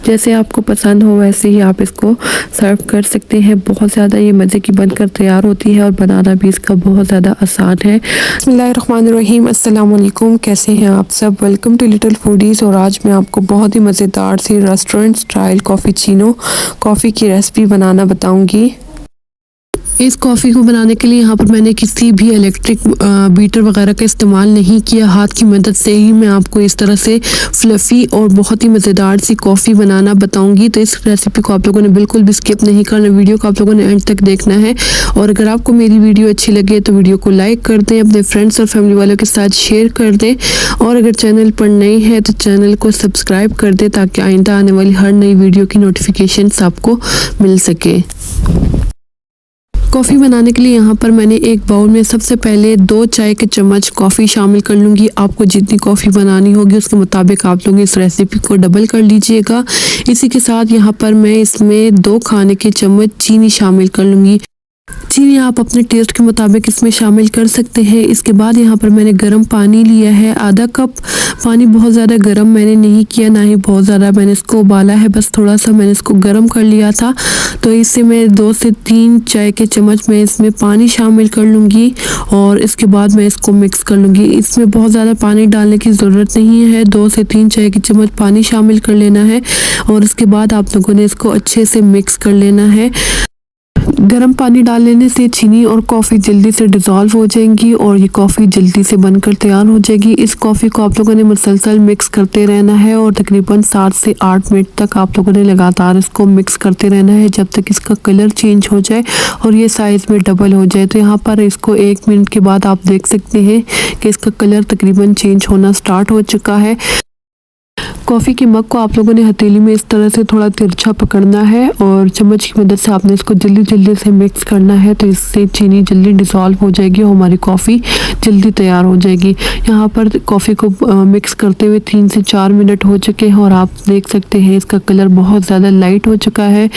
[SPEAKER 2] जैसे आपको पसंद हो वैसे ही आप इसको सर्व कर सकते हैं। बहुत ज़्यादा ये मज़े की बनकर तैयार होती है और बनाना भी इसका बहुत ज़्यादा आसान है।
[SPEAKER 1] बिस्मिल्लाहिर्रहमानिर्रहीम, अस्सलाम वालेकुम। कैसे हैं आप सब? Welcome to little foodies. और आज मैं आपको बहुत ही मज़ेदार सी रेस्टोरेंट स्टाइल कॉफ़ीचीनो कॉफ़ी की रेसिपी बनाना बताऊंगी। इस कॉफ़ी को बनाने के लिए यहाँ पर मैंने किसी भी इलेक्ट्रिक बीटर वगैरह का इस्तेमाल नहीं किया। हाथ की मदद से ही मैं आपको इस तरह से फ्लफ़ी और बहुत ही मज़ेदार सी कॉफ़ी बनाना बताऊंगी। तो इस रेसिपी को आप लोगों ने बिल्कुल भी स्किप नहीं करना, वीडियो को आप लोगों ने एंड तक देखना है। और अगर आपको मेरी वीडियो अच्छी लगे तो वीडियो को लाइक कर दें, अपने फ्रेंड्स और फैमिली वालों के साथ शेयर कर दें और अगर चैनल पर नए हैं तो चैनल को सब्सक्राइब कर दें ताकि आइंदा आने वाली हर नई वीडियो की नोटिफिकेशंस आपको मिल सके। कॉफ़ी बनाने के लिए यहाँ पर मैंने एक बाउल में सबसे पहले 2 चाय के चम्मच कॉफ़ी शामिल कर लूँगी। आपको जितनी कॉफ़ी बनानी होगी उसके मुताबिक आप लोग इस रेसिपी को डबल कर लीजिएगा। इसी के साथ यहाँ पर मैं इसमें 2 खाने के चम्मच चीनी शामिल कर लूँगी। चीनी आप अपने टेस्ट के मुताबिक इसमें शामिल कर सकते हैं। इसके बाद यहाँ पर मैंने गर्म पानी लिया है, आधा कप पानी। बहुत ज़्यादा गर्म मैंने नहीं किया, ना ही बहुत ज़्यादा मैंने इसको उबाला है, बस थोड़ा सा मैंने इसको गर्म कर लिया था। तो इससे मैं 2 से 3 चाय के चम्मच मैं इसमें पानी शामिल कर लूँगी और इसके बाद मैं इसको मिक्स कर लूँगी। इसमें बहुत ज़्यादा पानी डालने की ज़रूरत नहीं है, 2 से 3 चाय के चम्मच पानी शामिल कर लेना है और इसके बाद आप लोगों ने इसको अच्छे से मिक्स कर लेना है। गर्म पानी डाल लेने से चीनी और कॉफ़ी जल्दी से डिज़ोल्व हो जाएंगी और ये कॉफ़ी जल्दी से बनकर तैयार हो जाएगी। इस कॉफ़ी को आप लोगों ने मुसलसल मिक्स करते रहना है और तकरीबन 7 से 8 मिनट तक आप लोगों ने लगातार इसको मिक्स करते रहना है जब तक इसका कलर चेंज हो जाए और ये साइज़ में डबल हो जाए। तो यहाँ पर इसको 1 मिनट के बाद आप देख सकते हैं कि इसका कलर तकरीबन चेंज होना स्टार्ट हो चुका है। कॉफ़ी के मग को आप लोगों ने हथेली में इस तरह से थोड़ा तिरछा पकड़ना है और चम्मच की मदद से आपने इसको जल्दी से मिक्स करना है। तो इससे चीनी जल्दी डिसॉल्व हो जाएगी और हमारी कॉफ़ी जल्दी तैयार हो जाएगी। यहाँ पर कॉफ़ी को मिक्स करते हुए 3 से 4 मिनट हो चुके हैं और आप देख सकते हैं इसका कलर बहुत ज़्यादा लाइट हो चुका है।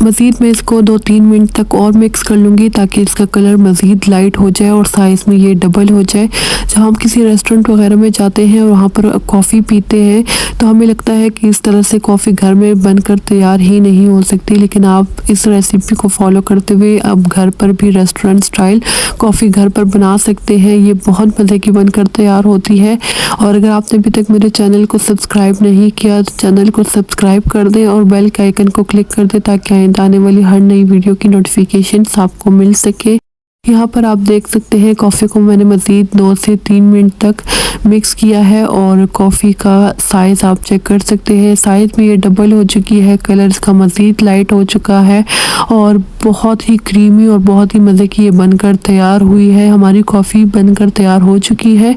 [SPEAKER 1] मज़ीद मैं इसको 2-3 मिनट तक और मिक्स कर लूँगी ताकि इसका कलर मज़ीद लाइट हो जाए और साइज़ में ये डबल हो जाए। जब हम किसी रेस्टोरेंट वगैरह में जाते हैं और वहाँ पर कॉफ़ी पीते हैं तो हमें लगता है कि इस तरह से कॉफ़ी घर में बनकर तैयार ही नहीं हो सकती, लेकिन आप इस रेसिपी को फॉलो करते हुए अब घर पर भी रेस्टोरेंट स्टाइल कॉफ़ी घर पर बना सकते हैं। ये बहुत मज़े की बनकर तैयार होती है। और अगर आपने अभी तक मेरे चैनल को सब्सक्राइब नहीं किया तो चैनल को सब्सक्राइब कर दें और बेल के आइकन को क्लिक कर दें ताकि आने वाली हर नई वीडियो की नोटिफिकेशन आपको मिल सके। यहाँ पर आप देख सकते हैं कॉफ़ी को मैंने मज़ीद 2 से 3 मिनट तक मिक्स किया है और कॉफ़ी का साइज़ आप चेक कर सकते हैं। साइज़ में ये डबल हो चुकी है, कलर इसका मज़ीद लाइट हो चुका है और बहुत ही क्रीमी और बहुत ही मज़े की ये बनकर तैयार हुई है। हमारी कॉफ़ी बनकर तैयार हो चुकी है।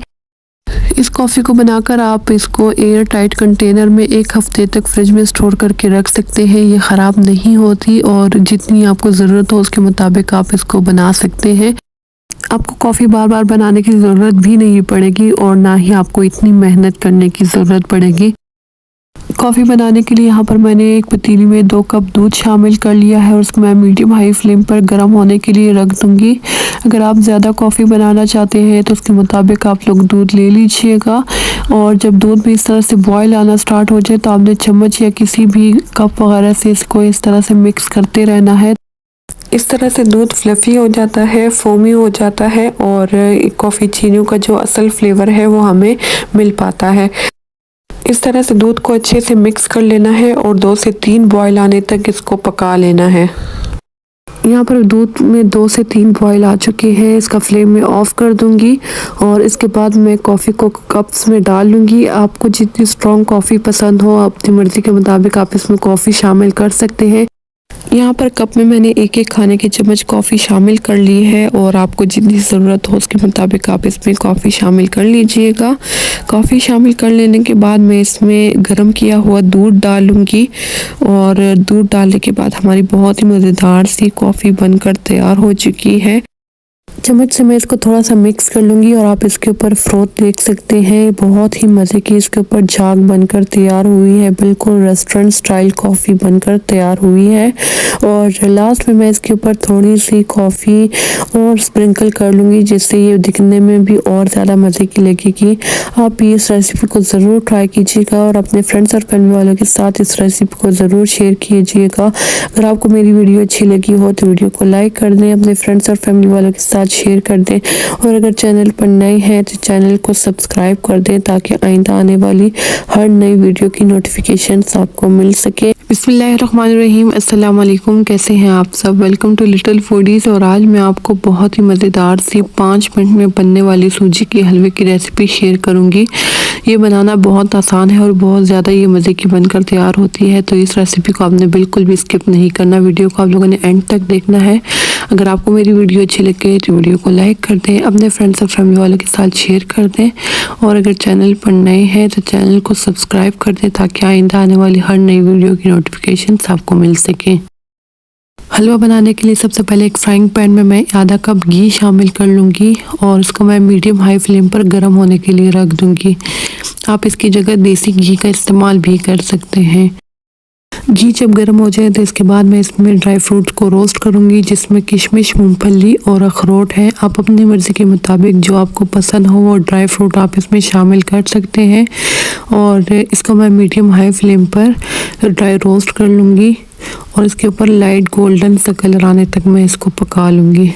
[SPEAKER 1] इस कॉफ़ी को बनाकर आप इसको एयर टाइट कंटेनर में 1 हफ्ते तक फ्रिज में स्टोर करके रख सकते हैं। ये ख़राब नहीं होती और जितनी आपको ज़रूरत हो उसके मुताबिक आप इसको बना सकते हैं। आपको कॉफ़ी बार बार बनाने की ज़रूरत भी नहीं पड़ेगी और ना ही आपको इतनी मेहनत करने की ज़रूरत पड़ेगी। कॉफ़ी बनाने के लिए यहाँ पर मैंने एक पतीली में 2 कप दूध शामिल कर लिया है और उसको मैं मीडियम हाई फ्लेम पर गर्म होने के लिए रख दूँगी। अगर आप ज़्यादा कॉफ़ी बनाना चाहते हैं तो उसके मुताबिक आप लोग दूध ले लीजिएगा और जब दूध में इस तरह से बॉयल आना स्टार्ट हो जाए तो आपने चम्मच या किसी भी कप वगैरह से इसको इस तरह से मिक्स करते रहना है। इस तरह से दूध फ्लफ़ी हो जाता है, फोमी हो जाता है और कॉफ़ी चीनियों का जो असल फ्लेवर है वो हमें मिल पाता है। इस तरह से दूध को अच्छे से मिक्स कर लेना है और 2 से 3 बॉयल आने तक इसको पका लेना है। यहाँ पर दूध में 2 से 3 बॉयल आ चुके हैं। इसका फ्लेम में ऑफ कर दूंगी और इसके बाद मैं कॉफ़ी को कप्स में डाल लूँगी। आपको जितनी स्ट्रॉन्ग कॉफ़ी पसंद हो अपनी मर्ज़ी के मुताबिक आप इसमें कॉफ़ी शामिल कर सकते हैं। यहाँ पर कप में मैंने 1-1 खाने के चम्मच कॉफ़ी शामिल कर ली है और आपको जितनी ज़रूरत हो उसके मुताबिक आप इसमें कॉफ़ी शामिल कर लीजिएगा। कॉफ़ी शामिल कर लेने के बाद मैं इसमें गर्म किया हुआ दूध डाल लूँगी और दूध डालने के बाद हमारी बहुत ही मज़ेदार सी कॉफ़ी बनकर तैयार हो चुकी है।
[SPEAKER 2] चम्मच से मैं इसको थोड़ा सा मिक्स कर लूँगी और आप इसके ऊपर फ्रोथ देख सकते हैं। बहुत ही मज़े की इसके ऊपर झाग बनकर तैयार हुई है। बिल्कुल रेस्टोरेंट स्टाइल कॉफ़ी बनकर तैयार हुई है। और लास्ट में मैं इसके ऊपर थोड़ी सी कॉफ़ी और स्प्रिंकल कर लूँगी, जिससे ये दिखने में भी और ज़्यादा मज़े की लगेगी। आप इस रेसिपी को ज़रूर ट्राई कीजिएगा और अपने फ्रेंड्स और फैमिली वालों के साथ इस रेसिपी को ज़रूर शेयर कीजिएगा। अगर आपको मेरी वीडियो अच्छी लगी हो तो वीडियो को लाइक कर दें, अपने फ्रेंड्स और फैमिली वालों के साथ शेयर कर दें और अगर चैनल पर नए हैं तो चैनल को सब्सक्राइब कर दें ताकि आइंदा आने वाली हर नई वीडियो की नोटिफिकेशंस आपको मिल सके। बिस्मिल्लाहिर्रहमानिर्रहीम, अस्सलाम वालेकुम। कैसे हैं आप सब? Welcome to little foodies. और आज मैं आपको बहुत ही मज़ेदार सी 5 मिनट में बनने वाली सूजी के हलवे की रेसिपी शेयर करूंगी। ये बनाना बहुत आसान है और बहुत ज़्यादा ये मज़े की बनकर तैयार होती है। तो इस रेसिपी को आपने बिल्कुल भी स्किप नहीं करना, वीडियो को आप लोगों ने एंड तक देखना है। अगर आपको मेरी वीडियो अच्छी लगे तो वीडियो को लाइक कर दें, अपने फ्रेंड्स और फैमिली वालों के साथ शेयर कर दें और अगर चैनल पर नए हैं तो चैनल को सब्सक्राइब कर दें ताकि आइंदा आने वाली हर नई वीडियो की नोटिफिकेशन आपको मिल सके। हलवा बनाने के लिए सबसे पहले एक फ्राइंग पैन में मैं आधा कप घी शामिल कर लूँगी और इसको मैं मीडियम हाई फ्लेम पर गर्म होने के लिए रख दूँगी। आप इसकी जगह देसी घी का इस्तेमाल भी कर सकते हैं। घी जब गर्म हो जाए तो इसके बाद मैं इसमें ड्राई फ्रूट्स को रोस्ट करूंगी, जिसमें किशमिश, मूंगफली और अखरोट है। आप अपनी मर्ज़ी के मुताबिक जो आपको पसंद हो वो ड्राई फ्रूट आप इसमें शामिल कर सकते हैं। और इसको मैं मीडियम हाई फ्लेम पर ड्राई रोस्ट कर लूँगी और इसके ऊपर लाइट गोल्डन सा कलर आने तक मैं इसको पका लूँगी।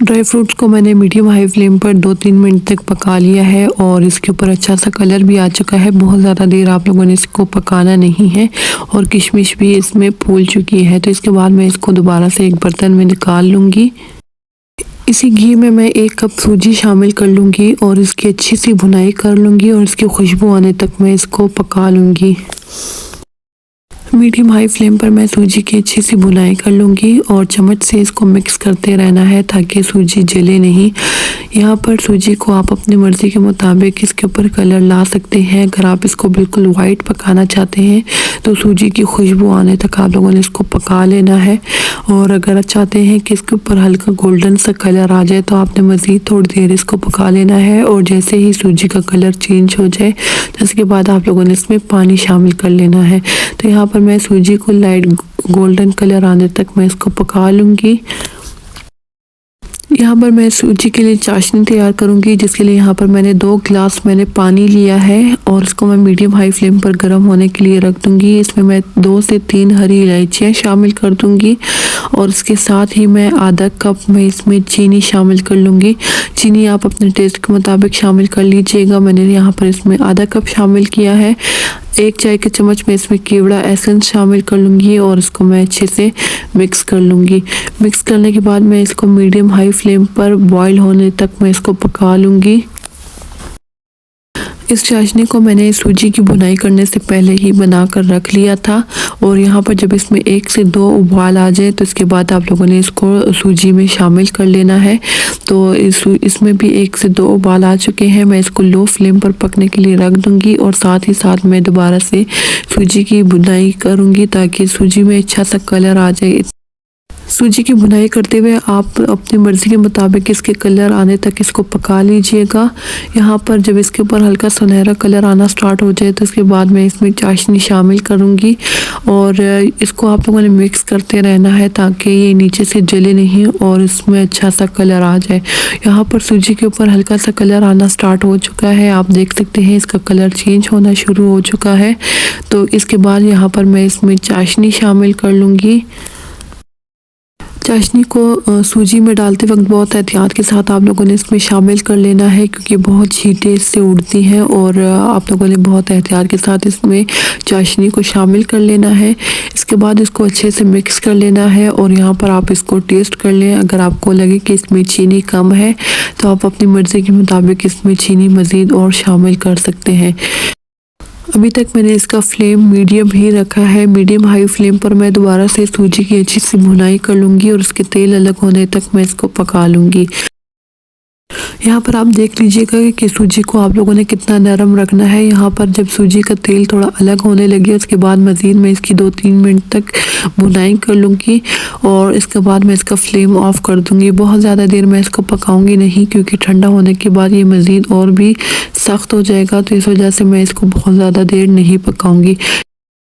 [SPEAKER 2] ड्राई फ्रूट्स को मैंने मीडियम हाई फ्लेम पर 2-3 मिनट तक पका लिया है और इसके ऊपर अच्छा सा कलर भी आ चुका है। बहुत ज़्यादा देर आप लोगों ने इसको पकाना नहीं है और किशमिश भी इसमें फूल चुकी है। तो इसके बाद मैं इसको दोबारा से एक बर्तन में निकाल लूँगी। इसी घी में मैं 1 कप सूजी शामिल कर लूँगी और इसकी अच्छी सी भुनाई कर लूँगी और इसकी खुशबू आने तक मैं इसको पका लूँगी। मीडियम हाई फ्लेम पर मैं सूजी की अच्छी सी भुनाई कर लूँगी और चम्मच से इसको मिक्स करते रहना है ताकि सूजी जले नहीं। यहाँ पर सूजी को आप अपनी मर्ज़ी के मुताबिक इसके ऊपर कलर ला सकते हैं। अगर आप इसको बिल्कुल वाइट पकाना चाहते हैं तो सूजी की खुशबू आने तक आप लोगों ने इसको पका लेना है और अगर चाहते हैं कि इसके ऊपर हल्का गोल्डन सा कलर आ जाए तो आपने मज़ीद थोड़ी देर इसको पका लेना है। और जैसे ही सूजी का कलर चेंज हो जाए तो इसके बाद आप लोगों ने इसमें पानी शामिल कर लेना है। तो यहाँ पर मैं सूजी को लाइट गोल्डन कलर आने तक मैं इसको पका लूँगी। यहाँ पर मैं सूजी के लिए चाशनी तैयार करूँगी, जिसके लिए यहाँ पर मैंने 2 गिलास पानी लिया है और इसको मैं मीडियम हाई फ्लेम पर गर्म होने के लिए रख दूँगी। इसमें मैं 2 से 3 हरी इलायचियाँ शामिल कर दूँगी और इसके साथ ही मैं आधा कप में इसमें चीनी शामिल कर लूँगी। चीनी आप अपने टेस्ट के मुताबिक शामिल कर लीजिएगा। मैंने यहाँ पर इसमें आधा कप शामिल किया है। 1 चाय का चम्मच में इसमें केवड़ा एसेंस शामिल कर लूँगी और इसको मैं अच्छे से मिक्स कर लूँगी। मिक्स करने के बाद मैं इसको मीडियम हाई फ्लेम पर बॉईल होने तक मैं इसको पका लूँगी। इस चाशनी को मैंने सूजी की भुनाई करने से पहले ही बना कर रख लिया था और यहाँ पर जब इसमें 1 से 2 उबाल आ जाए तो इसके बाद आप लोगों ने इसको सूजी में शामिल कर लेना है। तो इसमें भी 1 से 2 उबाल आ चुके हैं। मैं इसको लो फ्लेम पर पकने के लिए रख दूँगी और साथ ही साथ मैं दोबारा से सूजी की भुनाई करूँगी ताकि सूजी में अच्छा सा कलर आ जाए। सूजी की भुनाई करते हुए आप अपनी मर्ज़ी के मुताबिक इसके कलर आने तक इसको पका लीजिएगा। यहाँ पर जब इसके ऊपर हल्का सुनहरा कलर आना स्टार्ट हो जाए तो इसके बाद मैं इसमें चाशनी शामिल करूँगी और इसको आप लोगों ने मिक्स करते रहना है ताकि ये नीचे से जले नहीं और इसमें अच्छा सा कलर आ जाए। यहाँ पर सूजी के ऊपर हल्का सा कलर आना स्टार्ट हो चुका है, आप देख सकते हैं इसका कलर चेंज होना शुरू हो चुका है। तो इसके बाद यहाँ पर मैं इसमें चाशनी शामिल कर लूँगी। चाशनी को सूजी में डालते वक्त बहुत एहतियात के साथ आप लोगों ने इसमें शामिल कर लेना है क्योंकि बहुत छींटे इससे उड़ती हैं और आप लोगों ने बहुत एहतियात के साथ इसमें चाशनी को शामिल कर लेना है। इसके बाद इसको अच्छे से मिक्स कर लेना है और यहाँ पर आप इसको टेस्ट कर लें। अगर आपको लगे कि इसमें चीनी कम है तो आप अपनी मर्ज़ी के मुताबिक इसमें चीनी मज़ीद और शामिल कर सकते हैं। अभी तक मैंने इसका फ्लेम मीडियम ही रखा है। मीडियम हाई फ्लेम पर मैं दोबारा से सूजी की अच्छी सी भुनाई कर लूँगी और उसके तेल अलग होने तक मैं इसको पका लूँगी। यहाँ पर आप देख लीजिएगा कि सूजी को आप लोगों ने कितना नरम रखना है। यहाँ पर जब सूजी का तेल थोड़ा अलग होने लगे उसके बाद मज़ीद मैं इसकी 2-3 मिनट तक भुनाई कर लूँगी और इसके बाद मैं इसका फ्लेम ऑफ कर दूँगी। बहुत ज़्यादा देर मैं इसको पकाऊँगी नहीं, क्योंकि ठंडा होने के बाद ये मज़ीद और भी सख्त हो जाएगा, तो इस वजह से मैं इसको बहुत ज़्यादा देर नहीं पकाऊँगी।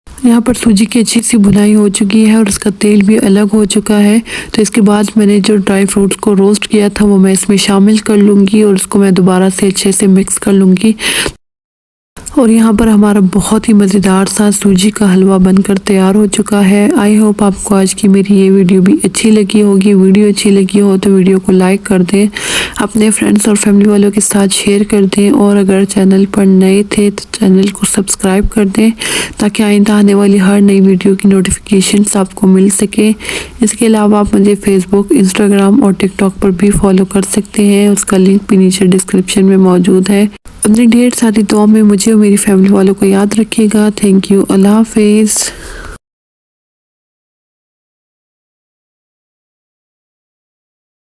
[SPEAKER 2] यहाँ पर सूजी की अच्छी सी भुनाई हो चुकी है और उसका तेल भी अलग हो चुका है। तो इसके बाद मैंने जो ड्राई फ्रूट्स को रोस्ट किया था वो मैं इसमें शामिल कर लूँगी और उसको मैं दोबारा से अच्छे से मिक्स कर लूँगी। और यहाँ पर हमारा बहुत ही मज़ेदार सा सूजी का हलवा बनकर तैयार हो चुका है। आई होप आपको आज की मेरी ये वीडियो भी अच्छी लगी होगी। वीडियो अच्छी लगी हो तो वीडियो को लाइक कर दें, अपने फ्रेंड्स और फैमिली वालों के साथ शेयर कर दें और अगर चैनल पर नए थे तो चैनल को सब्सक्राइब कर दें ताकि आइंदा आने वाली हर नई वीडियो की नोटिफिकेशंस आपको मिल सके। इसके अलावा आप मुझे फेसबुक, इंस्टाग्राम और टिकटॉक पर भी फॉलो कर सकते हैं, उसका लिंक भी नीचे डिस्क्रिप्शन में मौजूद है। अपनी ढेर सारी दुआ में मुझे और मेरी फैमिली वालों को याद रखिएगा। Thank you. अल्लाह हाफिज़।